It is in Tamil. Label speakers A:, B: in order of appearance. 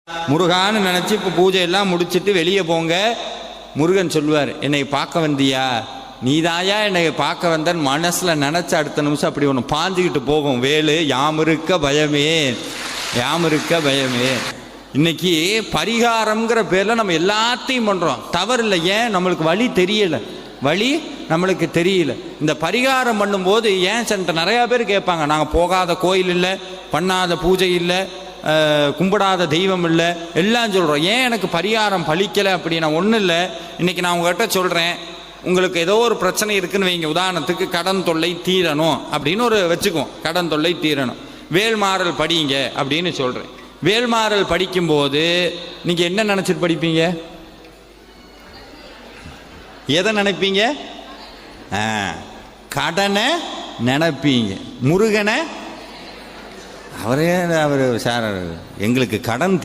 A: முருகான்னு நினச்சி இப்போ பூஜையெல்லாம் முடிச்சுட்டு வெளியே போங்க. முருகன் சொல்லுவார், என்னை பார்க்க வந்தியா, நீதாயா என்னை பார்க்க வந்தன் மனசில் நினச்ச அடுத்த நிமிஷம் அப்படி ஒன்று பாஞ்சுக்கிட்டு போகும் வேலு. யாமிருக்க பயமே, யாமிருக்க பயமே. இன்னைக்கு பரிகாரம்ங்கிற பேரில் நம்ம எல்லாத்தையும் பண்ணுறோம். தவறு இல்லை. ஏன்? நம்மளுக்கு வழி தெரியலை, வழி நம்மளுக்கு தெரியல. இந்த பரிகாரம் பண்ணும்போது ஏன் சென்டர் நிறையா பேர் கேட்பாங்க, நாங்கள் போகாத கோயில் இல்லை, பண்ணாத பூஜை இல்லை, கும்பிடாத தெய்வம் இல்லை, எல்லாம் சொல்கிறோம். ஏன் எனக்கு பரிகாரம் பலிக்கலை அப்படின்னா ஒன்றும் இல்லை. இன்றைக்கி நான் உங்கள்கிட்ட சொல்கிறேன், உங்களுக்கு ஏதோ ஒரு பிரச்சனை இருக்குன்னு வைங்க. உதாரணத்துக்கு கடன் தொல்லை தீரணும் அப்படின்னு ஒரு வச்சுக்குவோம். கடன் தொல்லை தீரணும், வேல்மாறல் படிங்க அப்படின்னு சொல்கிறேன். வேல்மாறல் படிக்கும்போது நீங்கள் என்ன நினச்சிட்டு படிப்பீங்க? எதை நினைப்பீங்க? கடனை நினைப்பீங்க. முருகனை அவர் சார் எங்களுக்கு கடன்